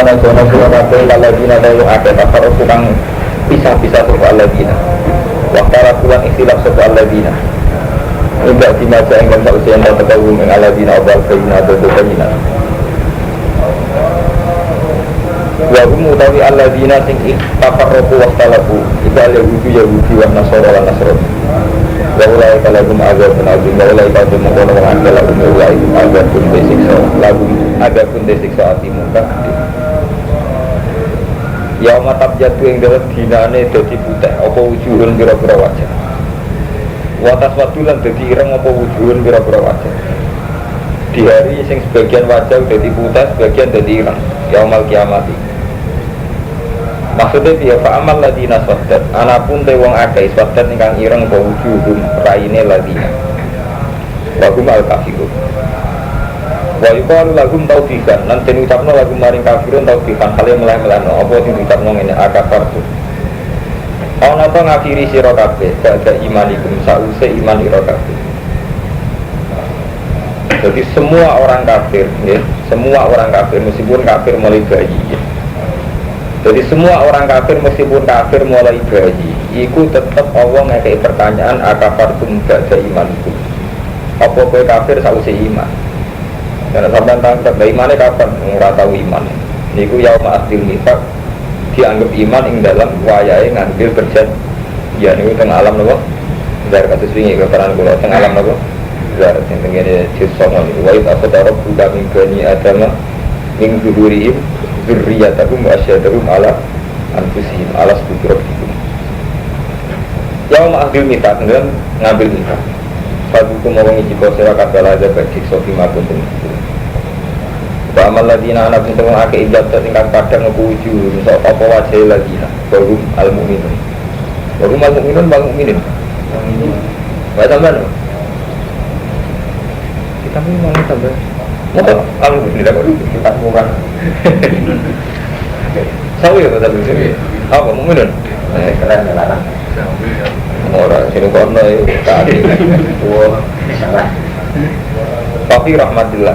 lan jono sira kabeh ladina dalu akeh pakar tukang pisah-pisah sapa ladina wakara kulan ikhtilaf sapa ladina enggak dimaca engkang sausian ta tawu ing ladina abal kaina dodo kaina wa hum utawi ladina sing pakar waktalafu itu Yahudi wa Nasara lan Nasrani wa ulai kalagum azabun azim wa ulai kalagum mengkono wanganda lagum ulai azabun desiksa lagum azabun desiksa ati muka ya matap jatuh yang dalam dinane dadi putih apa wujuhun pira-pira wajah watas wadulan dadi ireng apa wujuhun pira-pira wajah di hari sing sebagian wajah dadi putih sebagian dadi ireng yaumal kiamati maksudnya dia fa'amal ladina swadat anapun te wong akeh swadat ingkang ireng apa wujuhum raine ladina wagum al-kafirun wa yuqalu lahum taufiqan lan den ucapno lagu maring kafirun taufiqan kale meleh-melehno apa sing diucapno ngene akafartu ana to ngafiri sira kabeh dadi imanikum sause iman ira kabeh jadi semua orang kafir ya semua orang kafir meskipun kafir mulai bayi ya. Jadi semua orang kafir meskipun kafir mulai bayi iku tetap Allah ngekei pertanyaan akafartum ba'da imanikum apa kowe kafir sause iman. Karena sampai tangkap, imannya kapan? Nggak tahu iman. Niku yauma akhdil nifaq dianggap iman ing dalam wayahe ngambil berjan. Ya niku teng alam napa? Dari kasus wingi keterangan kula teng alam napa? Dari sing tengene disongo niku wa id aqdara buka min bani adama min zuhurihim dzurriyyatahum wa asyhadahum ala anfusihim ala subhanahu. Yauma akhdil nifaq ngambil nifaq. Fadukum mawangi jika sira kabeh aja bagi sofi makun ten. Wa amal ladina ana bin tawang akeh ijab tingkang padang ngepuju sok apa wajah ladina barum al mukminun. Barum al mukminun bang mukminin. Wa tambahan. Kita mau tambah. Mau alhamdulillah kok kita bukan. Sawi ya tadi sini. Apa mukminun? Keren larang. Orang sini kono itu tadi, wah, salah. Tapi rahmatillah,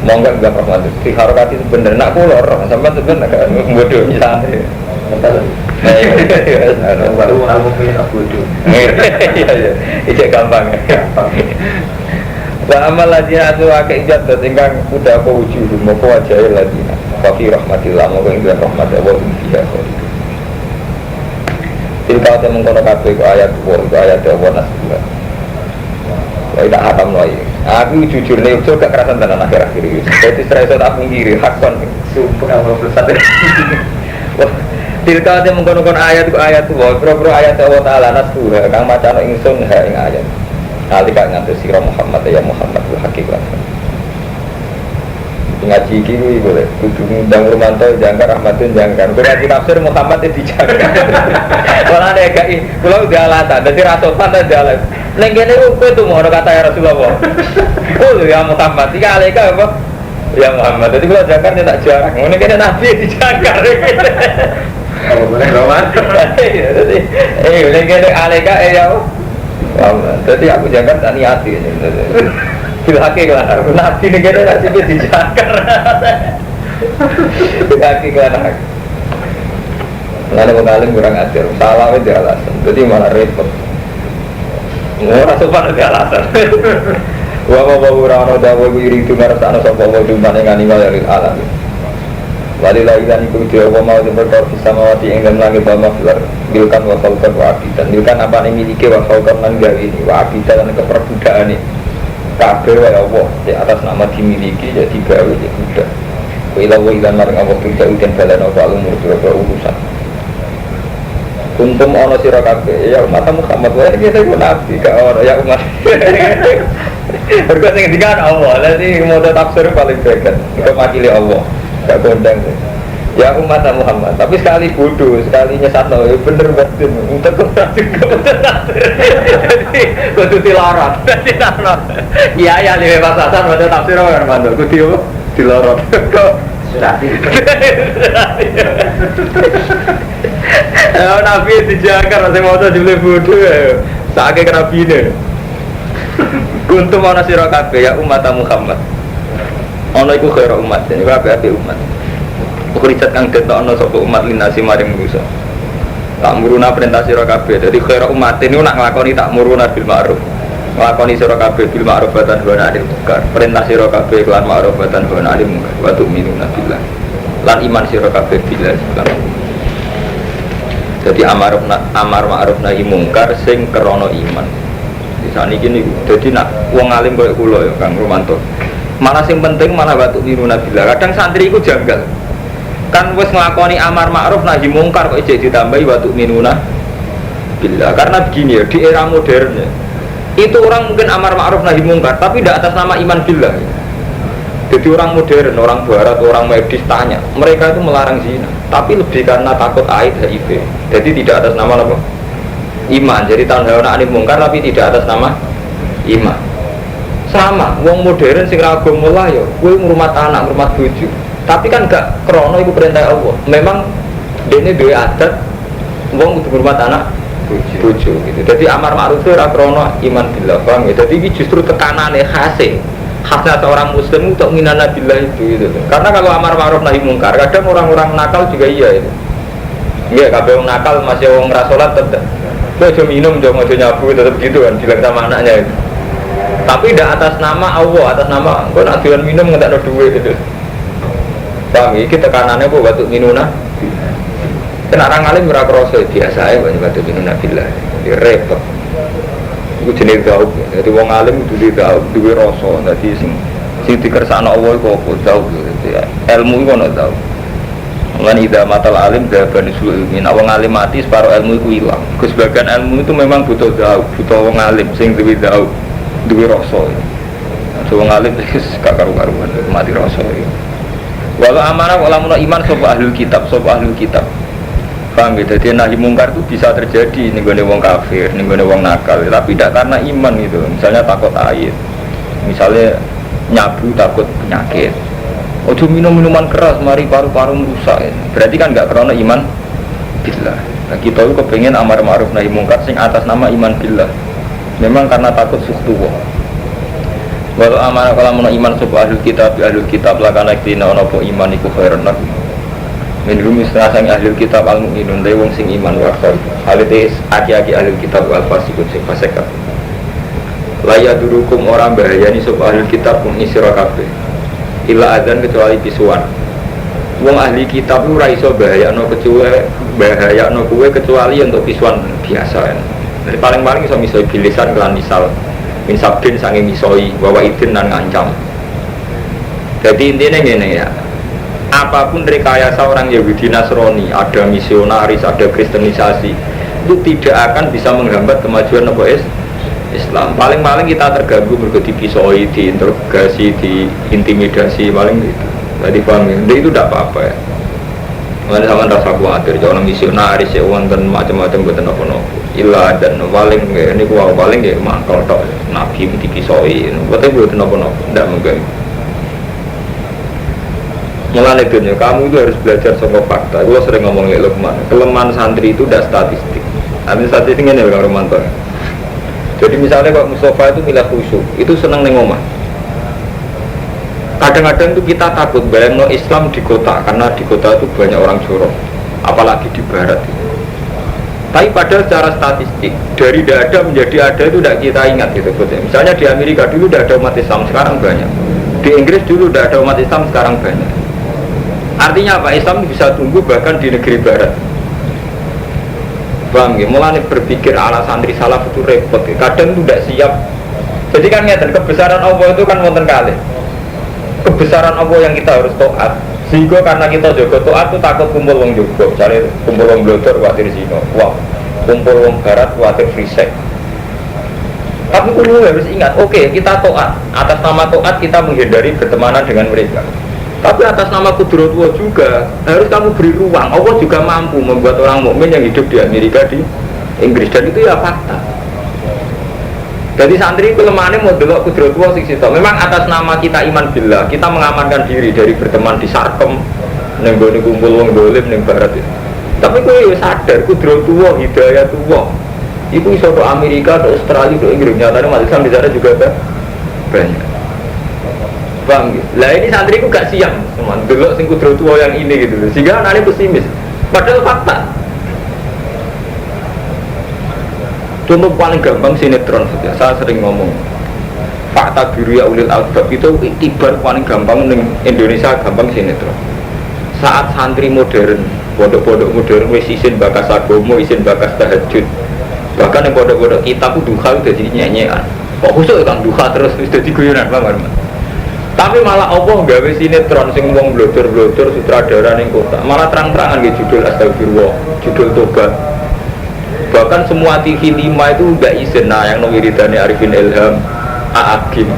mau enggak rahmatillah. Si harokati itu bener, nak kulor, sampai sebenarnya kan bodoh misalnya. Baru aku punya bodoh. Iya, itu gampang. Wa amal ladina atu akeh ijat tingkang udah apa wujud, mau wajah ladina. Tapi rahmatillah, mau enggak rahmatillah, wah dia kok. Tilka te mengkono kabeh ku ayat Allah nasbah. Wah tak hatam lho iki. Aku jujur nek ojo gak kerasan tenan akhir-akhir iki. Dadi streso tak pungkiri hakon sumpah Allah. Wah, tilka te mengkono ayat ku ayat Allah, pro ayat Allah taala nasbah kang macano ingsun ha ing ayat. Nalika ngantos sira Muhammad ya Muhammad ku hakikat. Ngaji iki boleh kudu ngundang Romanto jangkar Ahmadun jangkar kowe ngaji tafsir Muhammad itu dijangkar malah nek gak kula udah alatan dadi rasulan ta jalan ning kene kowe tuh mau kata ya Rasulullah oh ya Muhammad iki aleka apa ya Muhammad dadi kula jangkar tak jarang ngene kene nabi dijangkar oh boleh Romanto dadi ning kene aleka ya dadi aku jangkar tak niati Bilhaki lah, nabi negara nasibnya dijakar. Bilhaki lah. Lalu mengalim kurang ajar, salah itu alasan. Jadi malah repot. Orang sopan itu alasan. Wa rano dawa wiri itu ngarasana sapa wa dumane ngani walil alam. Walillahi lan iku dia wa mau berkor bisa mawati ing dalem langit wa maflar. Bilkan wa khalqan wa abidan. Bilkan apa ning milike wa khalqan lan gawe ini wa abidan lan keperbudaane. Kabeh wae Allah di atas nama dimiliki jadi gawe ya udah. Wa ila wa ilan marang Allah tidak udan balana wa umur urusan. Kuntum ana sira kabeh ya umat Muhammad wae kita iku nabi gak ora ya umat. Berkat sing dikan Allah, lha iki modal tafsir paling bagus. Iku makili Allah. Gak kondang. Ya umat Muhammad, tapi sekali bodoh, sekali nyesatno ya bener batin. Untuk kudu dilorot. Iya ya liwe pasasan modal tafsir ora mandul kudu dilorot. Surati. Nabi dijaga masih mau dibeli bodoh ya. Sakit kerabine. Kuntum ana sira kabeh ya umat Muhammad. Ana iku khair umat, jadi kabeh umat. Ukhrijat kang detokno sapa umat linasi maring manusa. Tak muruna perintah sira kabeh. Dadi khaira umat ini nak nglakoni tak muruna bil ma'ruf. Nglakoni sira kabeh bil ma'ruf wa tanha 'anil munkar. Perintah sira kabeh kelan ma'ruf wa tanha 'anil munkar. Wa tu'minuna billah. Lan iman sira kabeh billah. Jadi amar ma'ruf nahi mungkar sing krana iman. Di saniki niku. Dadi nak wong alim koyo kula ya Kang Romanto. Malah sing penting malah wa tu'minuna billah. Kadang santri iku janggal. Kan wis nglakoni amar ma'ruf nahi mungkar kok ijek ditambahi wa tu'minuna billah. Karena begini ya, di era modern ya, itu orang mungkin amar ma'ruf nahi mungkar tapi tidak atas nama iman billah ya. Jadi orang modern, orang barat, orang medis tanya, mereka itu melarang zina tapi lebih karena takut AIDS HIV. Jadi tidak atas nama apa? Iman. Jadi tanha 'anil mungkar tapi tidak atas nama iman. Sama, wong modern sing ra agama lah ya, kowe ngrumat anak, ngrumat bojo. Tapi kan gak krono itu perintah Allah. Memang dene duwe adat wong kudu ngurmat anak bojo gitu. Jadi amar ma'ruf itu ora krono iman billah, paham ya? Jadi ini justru tekanane khasnya seorang muslim untuk minana billah itu gitu. Karena kalau amar ma'ruf nahi mungkar, kadang orang-orang nakal juga iya itu. Iya, kabeh wong nakal masih wong ra salat tetep. Kowe aja minum, aja nyabu tetep gitu kan bilang sama anaknya itu. Tapi tidak atas nama Allah, atas nama kok nak dolan minum ngentekno duit gitu. Paham ya, kita tekanannya kok batu minuna. Kena orang alim ora krasa biasa ae batu minuna billah. Di repot. Iku jenenge gaub. Dadi wong alim kudu gaub, duwe rasa. Dadi sing dikersakno Allah iku apa gaub. Ilmu iku ono gaub. Lan ida matal alim daban usul ilmi. Wong alim mati separo ilmu iku ilang. Sebagian ilmu itu memang butuh gaub, butuh wong alim sing duwe gaub, duwe rasa. Wong alim wis gak karu-karuan mati rasa iki. Walau amanah walau muna iman sopa ahlul kitab, paham gitu. Jadi nahi mungkar itu bisa terjadi nih gone wong kafir, nih gone wong nakal, tapi tidak karena iman gitu. Misalnya takut air, misalnya nyabu takut penyakit. Ojo minum minuman keras, mari paru-paru rusak. Ya. Berarti kan nggak karena iman billah. Nah, kita itu kepengen amar ma'ruf nahi mungkar sing atas nama iman billah. Memang karena takut suhtuwah. Walau amanah kalau mana iman sopa ahlul kitab lah karena iktina onopo iman iku khairan nak minum istilah sang ahlul kitab al-mu'minun dari wong sing iman wakil halitis aki-aki ahlul kitab wal-fasikun sing fasekab laya durukum orang bahayani sopa ahlul kitab pun isiro kabeh illa adzan kecuali pisuan wong ahli kitab itu raiso bahayano kuwe kecuali untuk pisuan biasa ya. Dari paling-paling iso misoi bilisan kelan misal minsabdin sange misoi bahwa idin dan ngancam. Jadi intinya gini ya, apapun rekayasa orang Yahudi Nasrani, ada misionaris, ada kristenisasi, itu tidak akan bisa menghambat kemajuan Islam. Paling-paling kita terganggu berarti dipisoi, diinterogasi, diintimidasi, paling gitu. Jadi paham ya, itu tidak apa-apa ya. Mana sama rasa khawatir, jangan misionaris ya, wonten macam-macam buatan apa-apa. Ilah dan paling ini gua paling ya mangkal tok nabi dipisoi, buatan apa-apa, tidak mungkin. Mulai dunia kamu itu harus belajar soal fakta. Gua sering ngomongin Lukman, kelemahan santri itu tidak statistik. Nanti statistik ini Kang Romanto. Jadi misalnya kalau Mustafa itu milah khusyuk, itu senang nengomah. Kadang-kadang itu kita takut bayang Islam di kota, karena di kota itu banyak orang jorok, apalagi di barat. Tapi padahal secara statistik dari tidak ada menjadi ada itu tidak kita ingat gitu. Misalnya di Amerika dulu tidak ada umat Islam, sekarang banyak. Di Inggris dulu tidak ada umat Islam, sekarang banyak. Artinya apa? Islam bisa tumbuh bahkan di negeri barat. Bang, mulai berpikir ala santri salaf itu repot. Kadang itu tidak siap. Jadi kan ngeten kebesaran Allah itu kan wonten kali. Kebesaran Allah yang kita harus taat. Sehingga karena kita jaga taat itu takut kumpul wong juga. Misalnya kumpul wong blodor khawatir zina. Wah, kumpul wong barat khawatir free sex. Tapi kulo harus ingat, oke, kita taat. Atas nama taat kita menghindari bertemanan dengan mereka. Tapi atas nama kudratullah juga harus kamu beri ruang. Allah juga mampu membuat orang mukmin yang hidup di Amerika, di Inggris, dan itu ya fakta. Jadi santri kelemahannya mau delok kudratullah sing sitok. Memang atas nama kita iman billah, kita mengamankan diri dari berteman di Sarkem, ning gone kumpul wong dolim ning barat itu. Tapi kowe yo sadar kudratullah, hidayatullah. Iku iso ke Amerika, ke Australia, ke Inggris. Nyatanya umat Islam di sana juga banyak. Paham gitu? Lah ini santri ku gak siap, teman. Delok sing kudro tua yang ini gitu loh. Sehingga anaknya pesimis. Padahal fakta. Contoh paling gampang sinetron saja. Saya sering ngomong. Fakta biru ya ulil albab itu tibar paling gampang ning Indonesia gampang sinetron. Saat santri modern, pondok-pondok modern wis isin bakas agama, isin bakas tahajud. Bahkan yang pondok-pondok kitab duha udah jadi nyanyian. Kok khusus kan duha terus jadi guyonan, paham? Tapi malah Allah gawe sinetron sing wong blodor-blodor sutradara ning kota. Malah terang-terangan nggih judul astagfirullah, judul tobat. Bahkan semua TV 5 itu enggak izin yang wiridane Arifin Ilham, A'agim.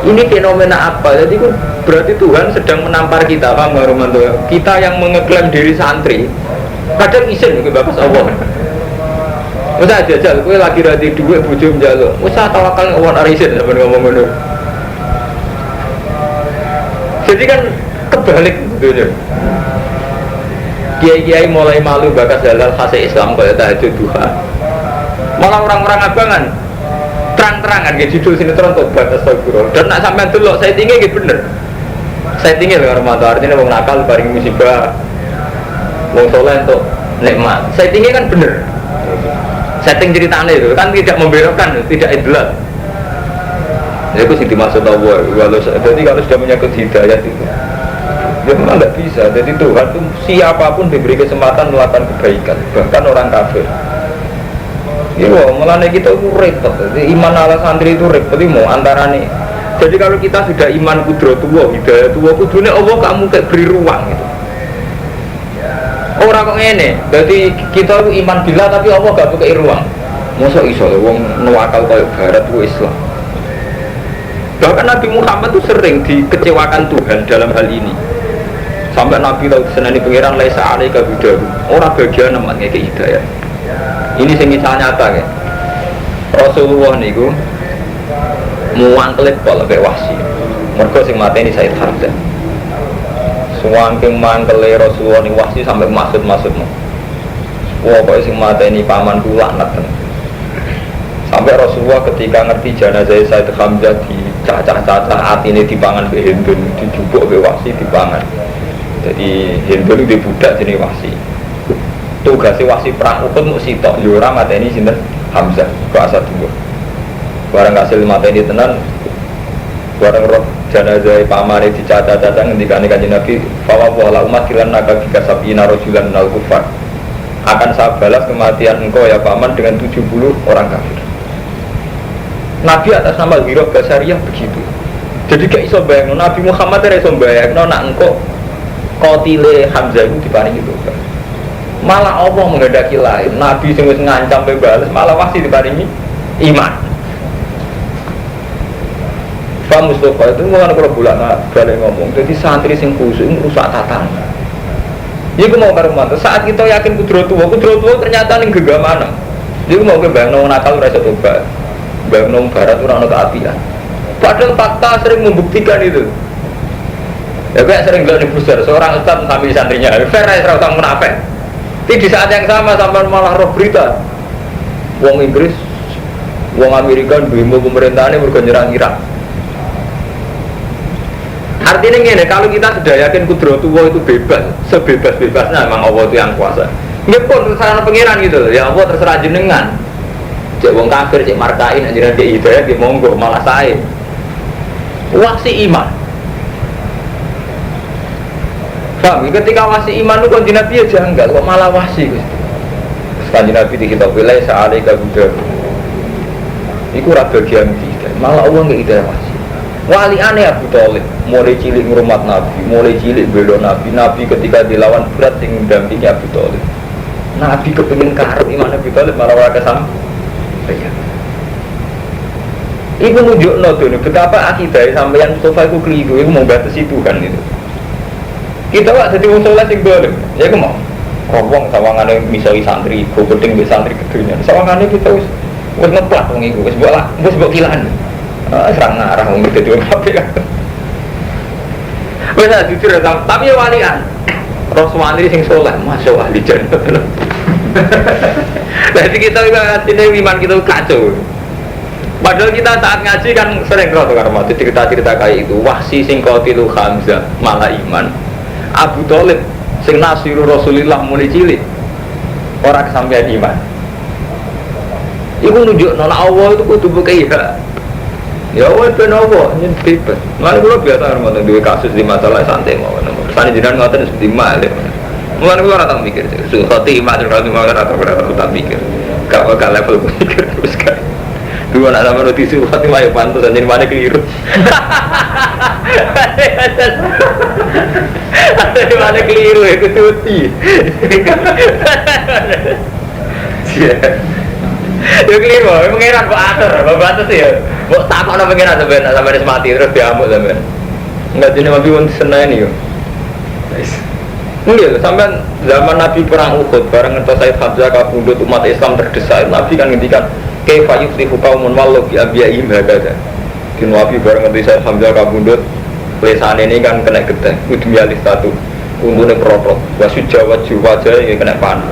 Ini fenomena apa? Jadi berarti Tuhan sedang menampar kita, paham enggak Romanto? Kita yang mengeklaim diri santri, kadang izin ke bakas Allah. Masa jajal, kowe lagi rati dhuwit bojo njaluk. Wis tawakal Allah arisin sampeyan ngomong ngono. Jadi kan kebalik gitu. Kiai-kiai mulai malu bakas halal khas Islam kalau tahajud duha. Malah orang-orang abangan terang-terangan gitu judul sinetron tobat astagfirullah. Dan nak sampean delok settingnya gitu bener. Settingnya lho Ramadan artinya wong nakal bareng musibah. Wong saleh untuk nikmat. Settingnya kan bener. Setting ceritanya itu kan tidak membelokkan, tidak idlat. Itu sih dimaksud Allah. Jadi kalau sudah menyangkut hidayah itu, ya memang tidak bisa. Jadi Tuhan itu siapapun diberi kesempatan melakukan kebaikan, bahkan orang kafir. Iya, malah kita itu repot. Jadi iman ala santri itu repot. Jadi mau antara nih. Jadi kalau kita sudah iman kudratullah, hidayah Tuhan, kudunya Allah kamu kayak beri ruang gitu. Orang kok ngene. Jadi kita itu iman bila tapi Allah gak pakai ruang. Masa iso wong nuwakal koyo barat ku Islam. Bahkan Nabi Muhammad itu sering dikecewakan Tuhan dalam hal ini. Sampai Nabi tahu senani pengiran laisa alaika bidaru. Orang bagian namanya ke hidayah. Ini sing nyata ya. Rasulullah niku muangkelit kok lebih wahsi. Mergo sing mateni Said Hamzah. Suwangking mangkele Rasulullah niku wahsi sampai maksud-maksudmu. Wah kok sing mateni paman kula laknat. Sampai Rasulullah ketika ngerti jenazah Said Hamzah dicacah-cacah atine dipangan ke Hindun, dijupuk ke wasi dipangan. Jadi Hindun itu budak jenis wasi. Tugasnya wasi perang Uhud mau sitok, yura mateni sinten Hamzah ke Asad dua. Barang hasil mateni tenan, barang roh jenazah pamane dicacah-cacah ngendikane Kanjeng Nabi, "Fawwala umat kilan naga bika sabina rajulan minal kufar." Akan saya balas kematian engkau ya paman dengan 70 orang kafir. Nabi atas nama Wirah Basariyah begitu. Jadi gak iso bayangno Nabi Muhammad ora iso bayangno nak engko qotile Hamzah itu diparingi itu. Malah Allah menghendaki lain. Nabi sing wis ngancam bebas malah wasi diparingi iman. Pak Mustafa itu mulane kalau bulan balik ngomong. Jadi santri sing khusyuk rusak tatanan. Iku mau karo mantu. Saat kita yakin kudratullah ternyata ning gegamana. Iku mau ke bayangno nakal ora iso tobat. Bangun barat orang ada keapian. Padahal fakta sering membuktikan itu. Ya kayak sering bilang di besar seorang ustaz sambil santrinya. Fair ya serang munafik. Tapi di saat yang sama sampai malah roh berita. Wong Inggris, wong Amerika demo pemerintahannya bergenyerang Irak. Artinya gini, kalau kita sudah yakin kudratullah itu bebas, sebebas-bebasnya memang Allah itu yang kuasa. Ini pun terserah pengiran gitu, ya Allah terserah jenengan. Cek wong kafir, cek markain, anjiran dia hidayah, dia monggo, malah saya wasi iman. Paham? Ketika wasi iman itu kanjeng Nabi ya janggal, kok malah wasi kanjeng Nabi di kitab wilayah sa'alaika buddha itu bagian hidayah, malah Allah nggak hidayah wasi. Wali aneh Abu Thalib, mulai cilik ngurmat Nabi, mulai cilik bela Nabi. Nabi ketika dilawan berat yang mendampingi Abu Thalib, Nabi kepingin karep iman Abu Thalib malah ora kesam. Ibu nunjuk tuh, betapa akidah sampeyan Mustafa itu keliru, itu mau batasi Tuhan itu. Kita wak jadi musola sing boleh, ya aku mau. Wong sawangannya misalnya santri, gue penting be santri kedunya. Sawangannya kita wis ngeplak wong iku, wis mbok kilan. Serang ngarah wong itu juga kabeh. Wis jujur tapi ya walian. Rasulullah sing saleh, masyaallah ahli jannah. Jadi kita ini iman kita kacau. Padahal kita saat ngaji kan sering kalau karena cerita-cerita kayak itu. Wahsi sing qatilu Hamzah malah iman. Abu Thalib sing nasiru Rasulillah mulai cilik orang kesampean iman. Iku nunjuk nona Allah itu kudu bekiya. Ya Allah ben Allah nyebut. Lan kula biasa ngoten duwe kasus di masalah santai mawon. Sane jenengan ngoten seperti mal. Mulane kula ora tau mikir. Suhati iman terus ora tak mikir. Gak bakal level mikir terus kan. Dua anak sama roti suhati wae pantes dan mana keliru. Ada di mana keliru itu cuti. Ya keliru, pengiran kok atur, batas ya. Kok takut no pengiran sebenarnya sampai mati terus diamuk sampai. Enggak jenis Nabi pun senang ini yo. Mungkin sampai zaman Nabi perang Uhud, bareng ngertos Said Hamzah kabundut umat Islam terdesak, Nabi kan ngendikan kaifa yuflihu qaumun wallahu bi abiyaihim hakada. Di Nabi bareng ngertos Said Hamzah kabundut, lesane ini kan kena getih, udmialis satu, untune protot, wasu Jawa wajah yang kena panah.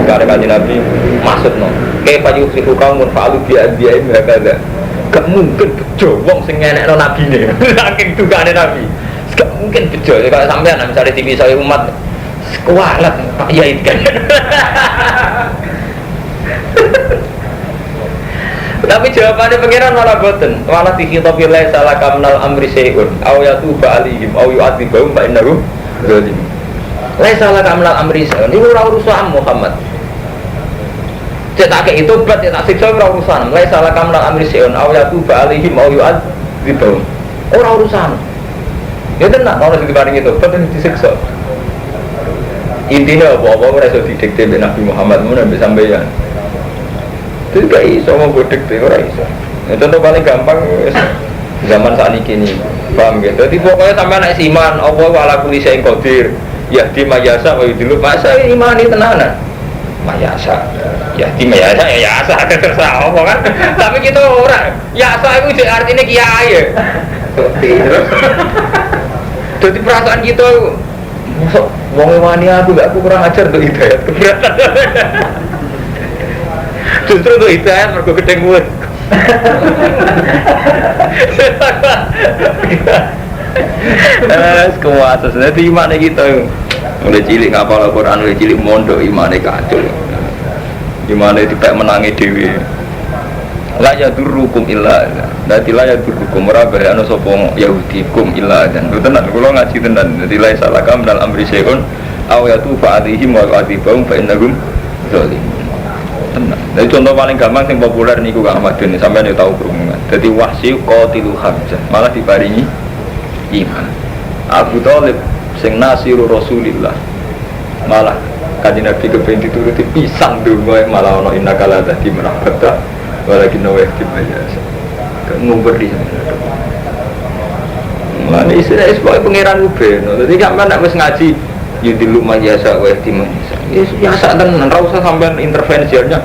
Karena kaji Nabi maksud no, kaifa yuflihu qaumun fa'alu bi abiyaihim hakada. Gak mungkin bejo wong sing ngenekno nabine. Saking dugane Nabi. Gak mungkin bejo kalau sampean misalnya TV saya umat kualat Pak Yai kan. Tapi jawabannya pengiran malah boten. Malah dikitopi lain salah kamnal amri syai'un aw yatuba alihim aw yu'adzibahum fa innahum zalim. Lain salah kamnal amri syai'un itu ora urusan Muhammad. Cetak itu bat cetak siksa ora urusan. Lain salah kamnal amri syai'un aw yatuba alihim aw yu'adzibahum. Ora urusan. Ya tenang, kalau di barang itu, betul disiksa. Intinya apa-apa mereka didikte Nabi Muhammad Nabi sampeyan. Itu gak iso mau didikte, orang iso. Contoh paling gampang zaman saat ini, paham gitu. Jadi pokoknya sampai anak iman, Allah wala kulli syai'in qadir. Ya di mayasa, wa yudilu masa iman ini tenanan. Mayasa, ya di mayasa ya yasa terserah apa kan. Tapi kita orang, yasa itu artinya kiai ya. Jadi perasaan kita masuk wong wani aku kurang ajar untuk hidayat keberatan. Justru untuk hidayat mergo gedeng mulut. Kuat jadi imane kita. Mulai cilik ngapal Al-Qur'an, mulai cilik mondok imane kacau. Gimana dipek menangi dhewe. La yadurukum illa dadi la yadurukum ora bahaya ana sapa Yahudi kum illa dan tenan kula ngaji tenan dadi la salakam dal amri syai'un aw yatu fa alihim wa adibum fa innahum zalim tenan. Dadi contoh paling gampang sing populer niku Kang Ahmadun sampeyan yo tau krungu. Dadi Wahsy qatilu Hamzah malah diparingi iman. Abu Thalib sing nasiru Rasulillah malah kanjeng Nabi kepen dituruti pisang donga malah ana innakala dadi merahbata walakin naweh dimana ngumber di sana. Mana istilah sebagai pangeran uben. Jadi sampai nak mesti ngaji yudillu majasa weh dimana. Ya saat tenan, ora usah sampean intervensinya.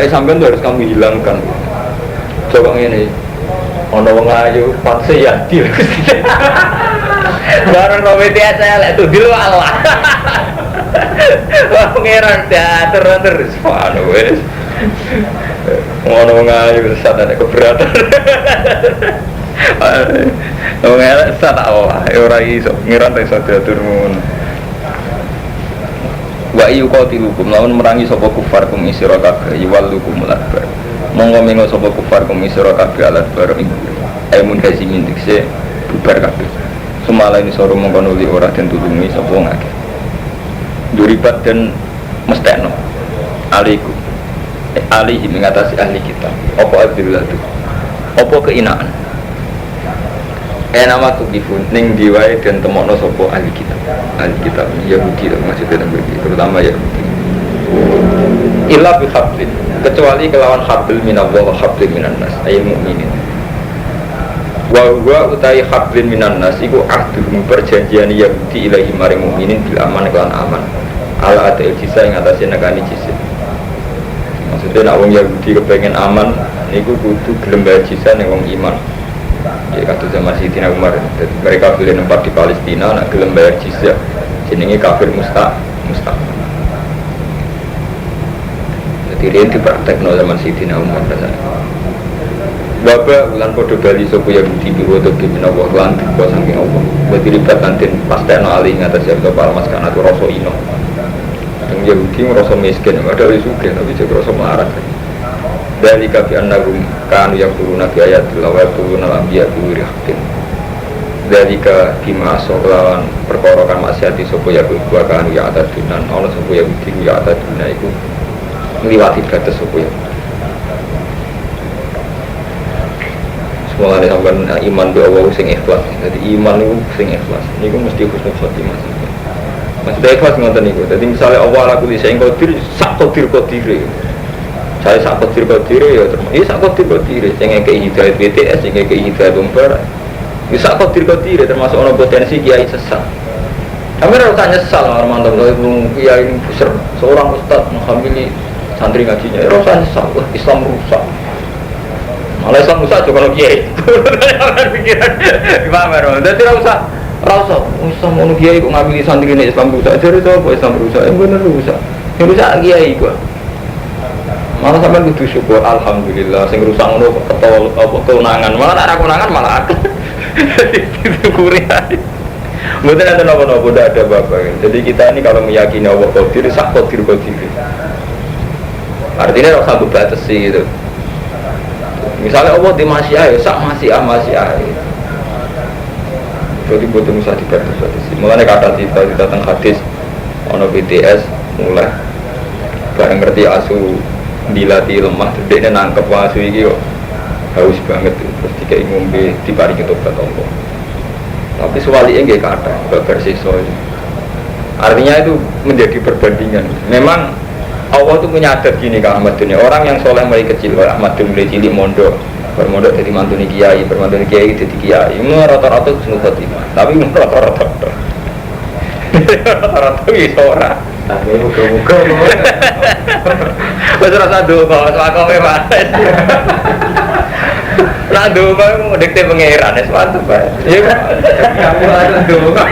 Sampean tuh harus kamu hilangkan. Coba ngene. Ono wong ayu patse ya di. Barang robeti aja lek tuh dil Allah. Wah pangeran teater terus. Waduh wes. Ngono ngayu sesat ada keberatan. Wong elek sesat Allah, ora iso ngiran iso diatur ngono. Wa yuqatilukum lawan merangi sapa kufar kum isira kabeh yuwallukum lakbar. Monggo mengo sapa kufar kum isira kabeh alat bar ing aimun kazimin dikse bubar kabeh. Sumala ini soro mongko nuli ora den tulungi sapa ngake. Duribat dan mesteno. Alaikum alihi mengatasi ahli kita apa adillah itu apa keinaan nama tuh difun ning diwae dan temokno sopo ahli kita Yahudi maksudnya terutama Yahudi illa bi hablin kecuali kelawan habl minallah wa hablin minan nas ayil mu'minin wa huwa utai hablin minan nas iku ahdul perjanjian Yahudi ilahi maring mu'minin bil aman kelan aman ala atil jisa yang atasnya negani jisa. Maksudnya nak wong Yahudi kepengen aman, niku kudu gelem bayar jizya ning wong iman. Ya kados zaman Sayyidina Umar, mereka pilih tempat di Palestina, nak gelem bayar jizya, jenenge kafir mustaq. Jadi dia dipraktekno zaman Sayyidina Umar. Bapak ulan podo bali sapa ya budi biwa to biminawa lan duka saking Allah. Berarti ribat kantin pastekno ali ngatas ya para mas kana rasa ino. Yang Yahudi ngerasa miskin, ada wis sugih tapi jadi rasa melarat. Dari kafi annahum kanu yaquluna bi ayatillah wa yaquluna al-anbiya bi ghairi haqqin. Dari ka bima lawan perkara kan maksiati sapa ya kuwi kanu ya atadunan ana sapa ya kuwi ya ataduna iku ngliwati batas sapa ya. Semuanya sampai iman be Allah sing ikhlas. Jadi iman itu sing ikhlas. Niku mesti husnul khotimah. Maksudnya ikhlas ngoten niku. Jadi misalnya Allah aku bisa qadir sak qadir. Saya sak qadir ya terus. Iki sak qadir sing ngekeki hidayah BTS sing ngekeki hidayah umpar. Iki sak qadir termasuk ono potensi kiai sesat. Kami ora usah nyesal mantap kiai ini besar seorang ustaz menghamili santri ngajinya. Ora usah nyesal Islam rusak. Malah Islam rusak juga kalau kiai. Pikiran gimana? Jadi rasa Islam mau kiai kok ngambil santri ini Islam rusak. Jadi itu apa Islam rusak? Yang benar rusak. Yang rusak kiai gua. Malah sampai kudu syukur alhamdulillah. Sing rusak ngono ketol apa keunangan. Malah tak ada keunangan malah aku. Itu kurian. Mungkin ada nopo-nopo ada bapak. Jadi kita ini kalau meyakini Allah qadir sak qadir. Artinya harus sanggup batasi gitu. Misalnya Allah di masyiah, sak masyiah. Jadi butuh usah dibatasi. Mulanya kata kita tentang hadis ono BTS mulai bareng ngerti asu dilatih lemah, dia nangkep asu ini kok haus banget terus dikai ngombe diparingi tobat Allah. Tapi sewaliknya nggak kata, nggak bersisa. Artinya itu menjadi perbandingan. Memang Allah itu punya adat gini ke Ahmad Dunia. Orang yang soleh mulai kecil, Ahmad Dunia mulai cilik mondok, bermondok jadi mantuni kiai, bermantuni kiai jadi kiai. Ini rata-rata husnul khotimah, tapi rata-rata bisa orang. Tapi muka-muka. Betul rasa doa, soal memang. Nah doa kamu dikte pengeran, es mantap pak. Iya kamu ada doa.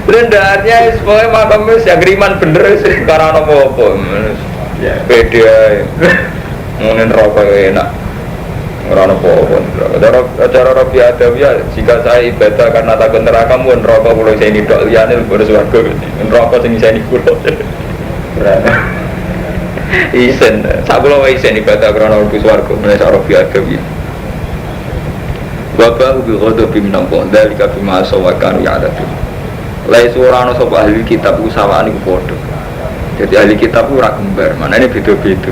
Rendahannya semuanya makamnya yang bener sih karena apa-apa beda ngomongin rokok enak karena apa-apa cara Rabbi Adawiyah jika saya ibadah karena takut neraka pun rokok pulau saya ini dok liane baru suarga rokok sini saya ini pulau isen saya pulau isen ibadah karena Rabbi suarga menurut Rabbi Adawiyah Bapak ubi kodoh biminampo dari kabi masa wakanu ya ada tuh lai suarana sopa ahli kitab usawaan iku podo. Jadi ahli kitab itu kembar, mana ini beda-beda.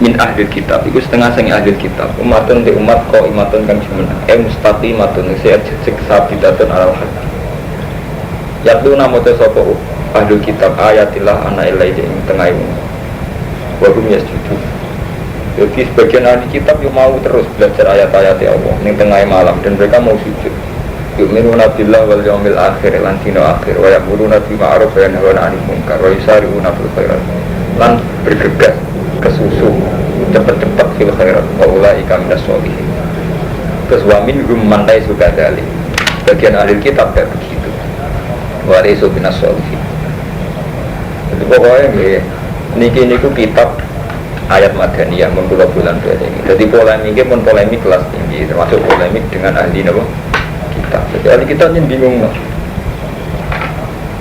Min ahli kitab, itu setengah sing ahli kitab. Umatun di umat kau imatun kan cuma. Mustaqimatun sehat sabidatun alal hati. Yaitu nama tu sopa ahli kitab ayatillah anak ilai di tengah ini. Wabum yasjudu. Jadi sebagian ahli kitab yang mau terus belajar ayat-ayat Allah di tengah malam dan mereka mau sujud. Yu'minuna billah wal yawmil akhir lan dino akhir wa yaquluna bil ma'ruf wa yanhauna 'anil munkar wa yusari'una fil khairat lan bergegas kesusu cepat-cepat fil khairat wa ulaika minas sholihin. Terus wa minhum man laysa kadzalik. Bagian ahli kitab kayak begitu. Wa laysa minas sholihin. Jadi pokoknya nggih niki niku kitab ayat Madaniyah mun kula bulan ini. Jadi polemiknya pun polemik kelas tinggi termasuk polemik dengan ahli napa kita. Jadi ahli kita ini bingung lah.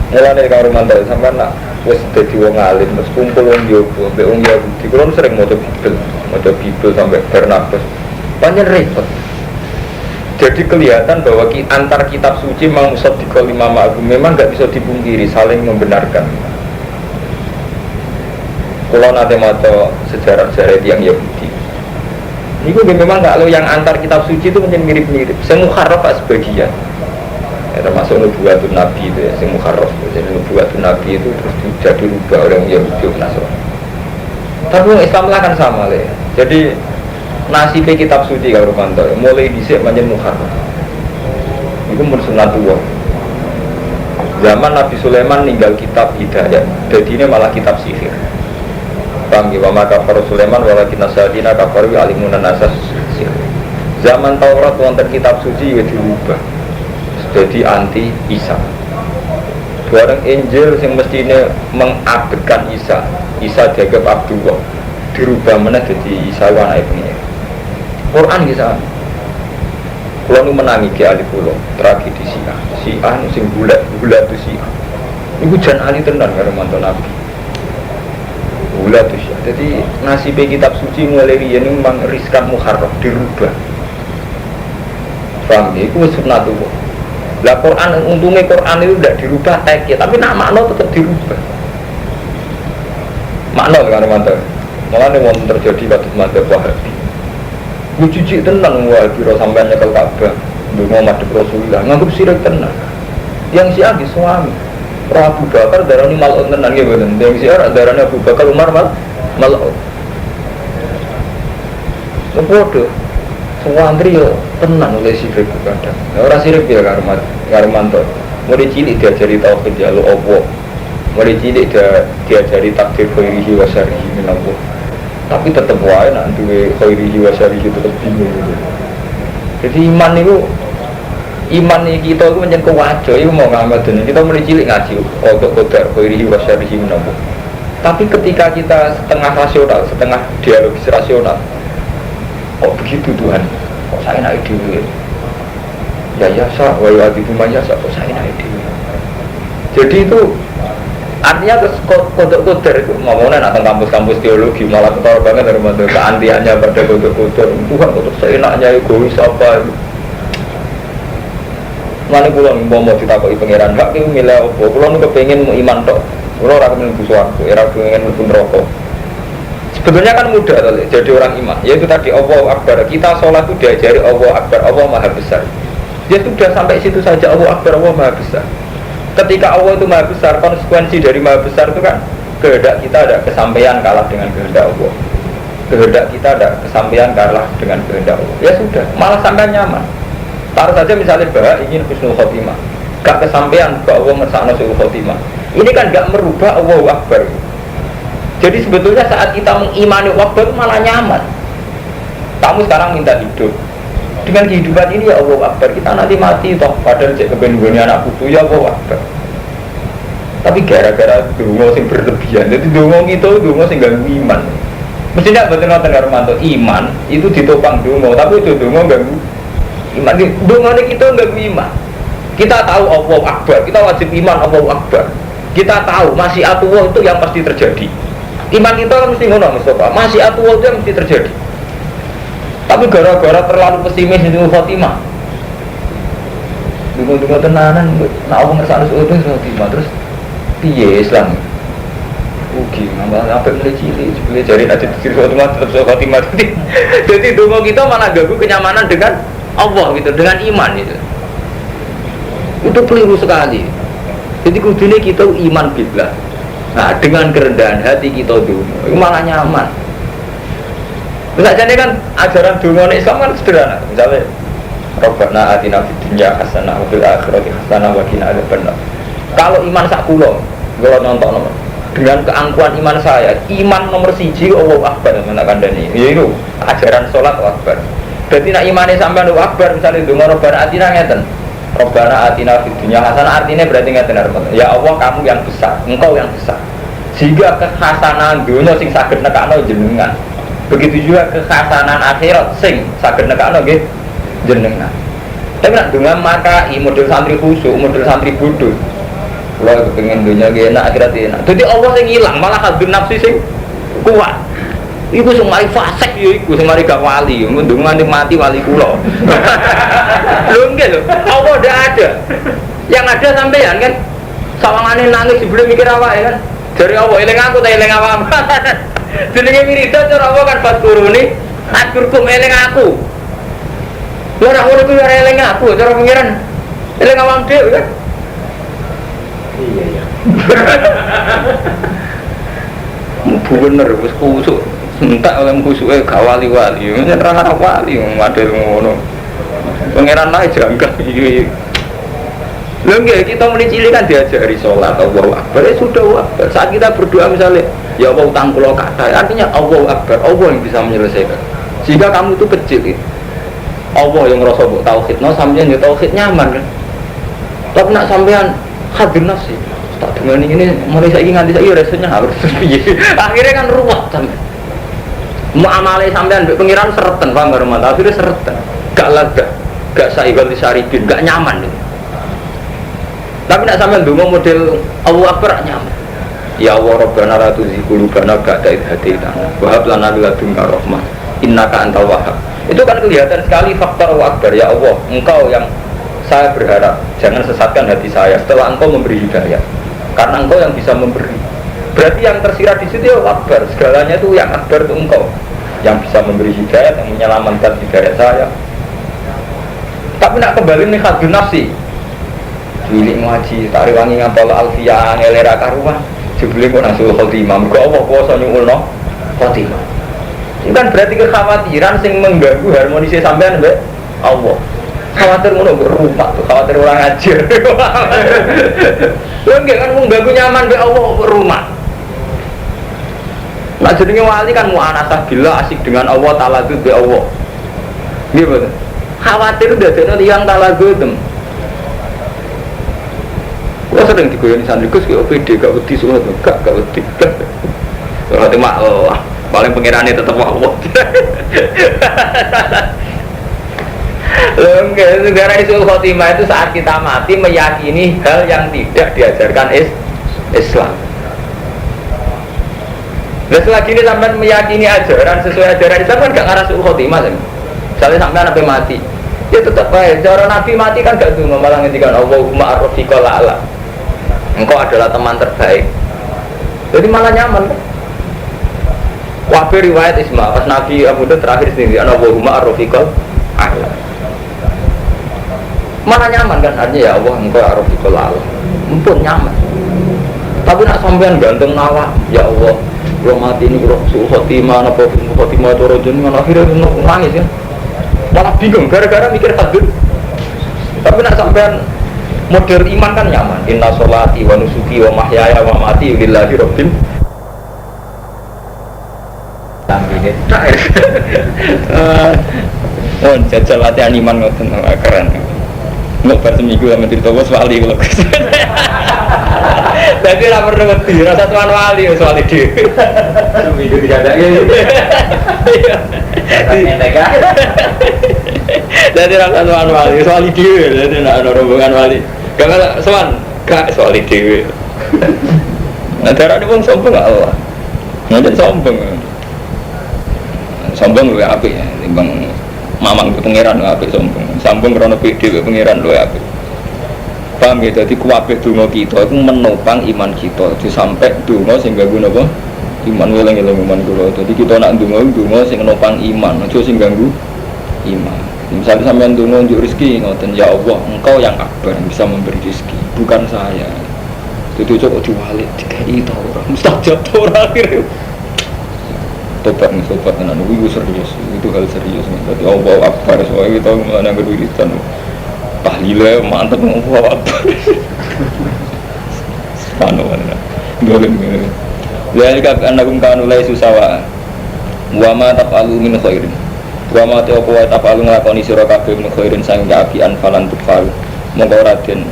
Mulane karo mantel sampean nak wis dadi wong alim terus kumpul wong Jawa, mbek wong Yahudi. Kulo sering maca Bibel sampai Barnabas. Panjen repot. Jadi kelihatan bahwa antar kitab suci memang musaddiqul lima ma'hum memang enggak bisa dipungkiri saling membenarkan. Kalau nanti maca sejarah-sejarah yang Yahudi itu memang kalau yang antar kitab suci itu mungkin mirip-mirip semu kharaf sebagian ya, termasuk nubuatun Nabi itu ya, semu kharaf jadi nubuatun Nabi itu terus jadi rubah oleh Yahudi Nasrani tapi Islam lah kan sama ya. Jadi nasibnya kitab suci kalau Romanto mulai disik manjen mukharraf itu sunatullah. Zaman Nabi Sulaiman ninggal kitab hidayah jadi ini malah kitab sihir. Paham wa maka para Sulaiman walakin nasadina kafaru alimunan nasas sihir. Zaman Taurat wonten kitab suci ya dirubah jadi anti Isa. Bareng Injil yang mestinya mengabdikan Isa dianggap Abdullah dirubah mana jadi Isa anak pengiran. Quran bisa. Kalau nu menangi ke ahli pulau tragedi Syiah sing bulat itu Syiah. Ibu jan ahli tenan karo mantu Nabi. Bulat itu Syiah. Jadi nasib kitab suci mulai riyen memang riskan muharraf dirubah. Paham ya? Itu sunnatullah. Lah Quran untungnya Quran itu tidak dirubah teks ya, tapi nak makna tetap dirubah. Makna kan mantu. Makanya mau terjadi pada madzhab Wahabi. Gue cuci tenang Wahabi ro sampean nyekel Ka'bah. Ndonga madhep Rasulullah, nganggep sirik tenang. Yang Syiah di suami. Abu Bakar darani mal'un tenan nggih mboten. Yang Syiah darani Abu Bakar Umar mal'un. Podo. Semua antri yo tenang oleh sirik kadang. Ora sirik ya karo mantu. Mulai cilik diajari tauhid ya Allah apa. Mulai cilik diajari takdir khairihi wa syarrihi min Allah. Tapi tetap wae nak duwe khairihi wa syarrihi tetap bingung. Jadi iman kita itu menjadi kewajo, itu mau ngamal dunia. Kita mulai cilik ngaji untuk qadar khairihi wa syarrihi min Allah. Tapi ketika kita setengah rasional, setengah dialogis rasional, kok begitu Tuhan? Kok saya naik dulu? Ya sa, wa yu'adzibu man yasha, kok saya naik dulu? Jadi itu artinya terus kodok-kodok itu ngomongnya nak kampus-kampus teologi malah ketara banget dari mana keantiannya pada kodok-kodok Tuhan kodok seenaknya egois apa mana pulang mau ditakuti pangeran hak itu milih apa pulang kepengen mau iman tok pulang orang menunggu suatu era pengen menunggu rokok sebetulnya kan mudah jadi orang iman yaitu tadi Allah Akbar kita sholat itu diajari Allah Akbar Allah Maha Besar ya sudah sampai situ saja Allah Akbar Allah Maha Besar. Ketika Allah itu Maha Besar, konsekuensi dari Maha Besar itu kan kehendak kita ada kesampaian kalah dengan kehendak Allah. Kehendak kita ada kesampaian kalah dengan kehendak Allah. Ya sudah, malah sampai nyaman. Taruh saja misalnya bahwa ingin husnul khotimah, gak kesampaian bahwa Allah ngersakno husnul khotimah. Ini kan gak merubah Allahu Akbar. Jadi sebetulnya saat kita mengimani Akbar malah nyaman. Kamu sekarang minta hidup. Dengan kehidupan ini ya Allah Akbar, kita nanti mati toh padahal cek kebenduannya anak putu ya Allah Akbar. Tapi gara-gara dongo sing berlebihan, jadi dongo itu dongo sing ganggu iman. Mestinya betul nonton Armanto iman itu ditopang dongo, tapi itu dongo ganggu iman. Dongo ini kita ganggu iman. Kita tahu Allah Akbar, kita wajib iman Allah Akbar. Kita tahu masih Allah itu yang pasti terjadi. Iman kita kan mesti ngono Mustafa, masih Allah itu yang mesti terjadi. Tapi gara-gara terlalu pesimis itu Fatimah dungu-dungu tenanan nak apa ngersakno itu Fatimah terus piye Islam ugi nambah sampai mulai cilik sebelum jari aja dikir Fatimah tetap Fatimah jadi dungu kita malah ganggu kenyamanan dengan Allah gitu dengan iman itu keliru sekali jadi kudunya kita iman billah nah dengan kerendahan hati kita dungu itu malah nyaman. Misalnya kan ajaran dungo Islam kan sederhana. Misalnya Rabbana atina fid dunya hasanah wa fil akhirati hasanah wa qina adzabannar. Kalau iman sak kula, kula nonton dengan keangkuhan iman saya, iman nomor 1 Allahu Akbar men kandhani. Ya itu ajaran salat Akbar. Berarti nek imane sampean Allahu Akbar misalnya dungo Rabbana atina ngeten. Rabbana atina fid dunya hasanah artinya berarti ngeten ya Allah kamu yang besar, engkau yang besar. Sehingga kekhasanan dunya sing saged nekakno jenengan. Begitu juga kekhasanan akhirat sing saged nekakno nggih jenengan. Tapi nek dengan makai model santri khusyuk, model santri bodoh. Kula kepengin dunya nggih enak akhirat enak. Dadi Allah sing ilang malah hadun nafsi sing kuat. Iku sing mari fasik ya iku sing mari gak wali, mendungan mati wali kula. Lho nggih lho, Allah ndak ada. Yang ada sampean kan sawangane nangis sebelum mikir awake kan. Dari Allah eling aku ta eling awakmu. Jenenge wiridan cara apa kan faturuni aturkum eling aku. Lha nek ngono kuwi ora eling aku, cara pengiran eling awak dhewe kan. Iya. Bener wis kusuk. Entak oleh kusuke gak wali-wali. Nyetrah ora wali model ngono. Pengiran lae janggal iki. Lho nggih kita mulai cilik kan diajari sholat Allahu Akbar ya sudah Akbar. Saat kita berdoa misalnya ya Allah utang kula kathah artinya Allahu Akbar Allah yang bisa menyelesaikan sehingga kamu itu kecil ya. Allah yang ngerasa mbok tauhidno sampeyan ya tauhid nyaman kan tapi nak sampeyan hadir nafsi tak dengan ini mulai saiki nganti saiki rasanya harus piye akhirnya kan ruwet sampe Muamalah sampean mbek pengiran sereten paham karo mantap akhire sereten. Gak lega, gak saibal disaribin, gak nyaman. Tapi nak sampean ndonga model Allahu Akbar nyaman. Ya Allah Rabbana la tuzigh qulubana ba'da idh hadaytana wa hab lana min ladunka rahmah innaka antal wahhab. Itu kan kelihatan sekali faktor Allahu Akbar. Ya Allah, Engkau yang saya berharap jangan sesatkan hati saya setelah Engkau memberi hidayah. Karena Engkau yang bisa memberi. Berarti yang tersirat di situ ya Allahu Akbar. Segalanya itu yang akbar itu Engkau yang bisa memberi hidayah, yang menyelamatkan hidayah saya. Tapi nak kembali nih hadun nafsi. Cilik ngaji, tak rewangi ngapal alfiyah ngelera karuan. Jebule kok nasul khotimah, mergo Allah kuwasa nyuwulno khotimah. Itu kan berarti kekhawatiran sing mengganggu harmonisnya sampean mbek Allah. Khawatir ngono mbek rumah, khawatir orang ngajar. Lha nggih kan mengganggu nyaman mbek Allah rumah. Nah jenenge wali kan mu'anasah billah, asik dengan Allah taala mbek Allah. Nggih betul. Khawatir dadekno tiyang talago tem. Kau sering digoyoni santri Gus, kau pede, gak wedi surat, gak wedi. Kalau cuma paling pengirannya tetap Allah. Enggak, negara Isul Khotimah itu saat kita mati meyakini hal yang tidak diajarkan Islam. Dan selagi ini sampai meyakini ajaran sesuai ajaran Islam kan gak ngarah Isul Khotimah kan? Misalnya sampai Nabi mati, ya tetap baik. Cara Nabi mati kan gak cuma malah ngendikan Allahumma arrofiqal a'la. Engkau adalah teman terbaik. Jadi malah nyaman kan? Wahbi riwayat Isma, pas Nabi Abu Dhul terakhir sendiri Allahumma arrofiqal a'la. Malah nyaman kan? Artinya ya Allah engkau arrofiqal a'la. Mumpun nyaman. Tapi nak sampean ganteng nawa, ya Allah kalau mati ini kalau suhu khotimah apa khotimah dorojun kan akhirnya nangis ya. Malah bingung gara-gara mikir hadud. Tapi nak sampean model iman kan nyaman. Inna sholati wa nusuki wa mahyaya wa mati lillahi rabbil alamin. Oh, jajal latihan iman ngoten keren. Nggak bar seminggu sama cerita bos wali kalau. Jadi ora perlu wedi, rasa tuan wali wis wali dhewe. Seminggu dikandake. Iya. Jadi rasa tuan wali, wali dhewe, jadi nek ana rombongan wali. Gak sowan, gak wali dhewe. Nah, darane wong sombong gak Allah. Nanti sombong. Sombong luwih apik ya, timbang mamang ke pangeran luwih apik sombong. Sombong krana pede ke pangeran luwih apik. Paham ya, jadi kuwabeh donga kita itu menopang iman kita. Jadi sampai donga sing ganggu napa? Iman weleng-eleng iman kula. Jadi kita nak donga sing menopang iman, aja sing ganggu iman. Misalnya sampean donga njuk rezeki ngoten, ya Allah, Engkau yang akbar bisa memberi rezeki, bukan saya. Itu cocok diwalik dikai ta ora, mustajab ta ora akhir. Tobat tenan itu serius, itu hal serius. Jadi Allah akbar soalnya kita nang wiridan. Tahlilnya mantap Allah akbar. Subhanallah. Golem-golem. Zalika annakum kanu la susawa. Wa ma taf'alu min khairin. Wa ma taf'alu nglakoni sira kabeh min khairin sang kaapian falan tukfal. Monggo ora den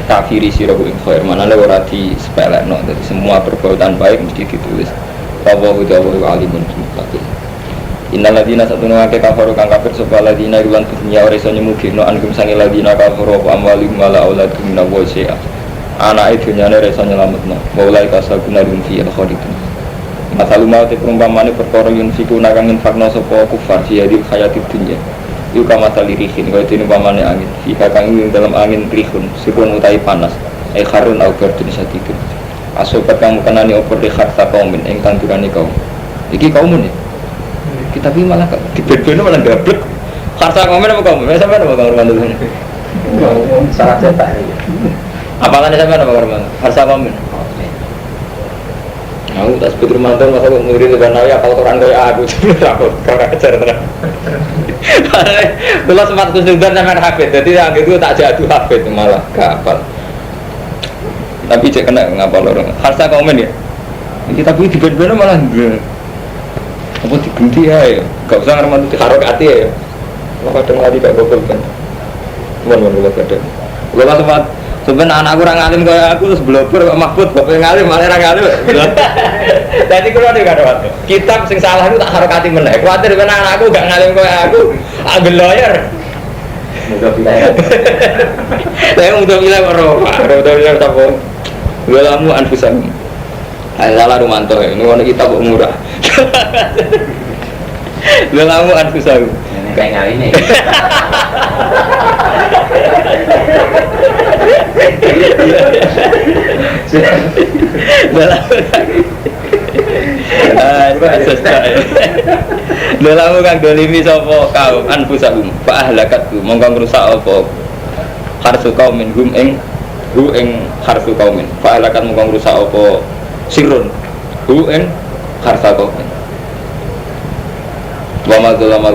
kafiri sira ing khair. Manane ora disepelekno. Jadi semua perbuatan baik mesti ditulis. Wallahu ta'ala alimun billahi. Innal ladina satuna ke kafaru kang kafir sapa ladina ilan dunya ora iso nyemugino angkum sange ladina kafaru apa amwalihim wala auladhum min wasi'a. Anake dunyane ora iso nyelametno. Mulai kasaguna dun fi al-khalidun. Masalu maute perumpamane perkara yen fiku nakang infakno sapa kufar fi hadil hayatid dunya. Iku kama talirihin kaya dene umpamane angin. Fi kang ing dalam angin rihun sipun utahi panas. Kharun au bardun sadidun. Asobat kang kenani opor di kharta kaumin ing tandurane kaum. Iki kaumun ya. Kita malah dibeda-beda malah gablek. Kharta kaumin apa kaum? Sampai apa kaum Romanto? Salah cetak. Apalane sampai apa kaum Romanto? Kharta kaumin. Aku tak sebut Romanto masa kok murid Banawi apal Quran kaya aku. Aku kurang ajar terus. Kalau sempat kusudan sampai hafid. Jadi yang itu tak jatuh hafid malah gak hafal. Tapi cek kena ngapal orang. Kharta kaumin ya. Kita pilih dibeda-beda malah apa digenti ya, gak usah ngerti harokati ya. Kalau kadang lagi gak gobel kan, cuman kalau kadang. Kalau sempat Sebenarnya anakku orang alim kayak aku terus blober kok Mahfud bapak ngalim malah orang alim. Jadi kalau dia ada waktu kitab sing salah itu tak harokati meneh. Kuatir ben anakku gak ngalim kayak aku, agak lawyer. Mudah bilang. Saya udah bilang udah bilang apa? Walamu anfusan. Ayo salah Rumanto ya, ini kitab murah. Walamu anfusan. Kayak ngali nih. Dalam kang dolimi sapa kaum anfusahum fa ahlakatku mongko ngrusak apa harsu kaumin hum ing harsu kaumin fa ahlakat mongko ngrusak apa sirun hu ing harsa kaumin wa ma zalama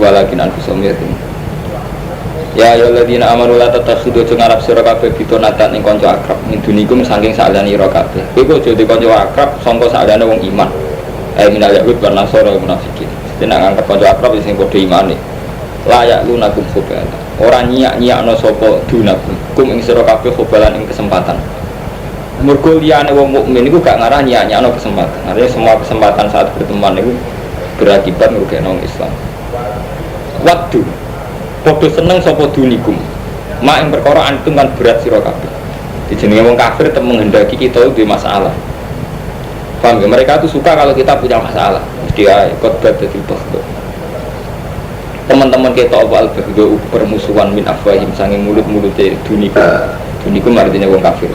walakin anfusahum yatim. Ya ayyuhalladzina amanu la tattakhidhu ngarep sira kabeh bitonatan ing kanca akrab min dunikum saking saliyane ira kabeh. Iku aja di kanca akrab sangka saliyane wong iman. Minal yahud wan nasara munafikin. Dene ngangkat kanca akrab sing padha imane. Layak lunakum khobala. Ora nyiak-nyiakno sapa dunakum. Kum ing sira kabeh khobalan ing kesempatan. Mergo liyane wong mukmin iku gak ngarah nyiak-nyiakno kesempatan. Artinya semua kesempatan saat berteman itu berakibat ngrugekno Islam. Waktu podo seneng sapa dunikum mak ing perkara antum kan berat sira kabeh. Dijenenge wong kafir tetep menghendaki kita itu masalah. Paham ya? Mereka tuh suka kalau kita punya masalah. Mesti ae khotbah dadi bahdo. Teman-teman kita awal bahdo permusuhan min afwahim sange mulut-mulute dunikum. Dunikum artinya wong kafir.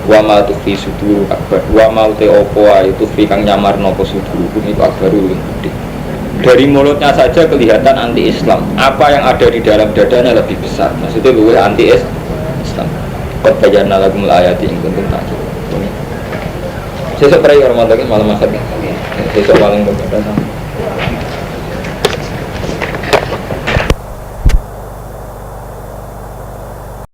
Wa ma tufi suduru akbar. Wa ma te opo ae tufi kang nyamarno apa suduru iku akbaru gede. Dari mulutnya saja kelihatan anti-Islam. Apa yang ada di dalam dadanya lebih besar. Maksudnya luwih anti-Islam. Qad bayyana lakumul ayati in kuntum ta'qilun. Sesuk prayer malam masak. Sesuk paling berbeda sama.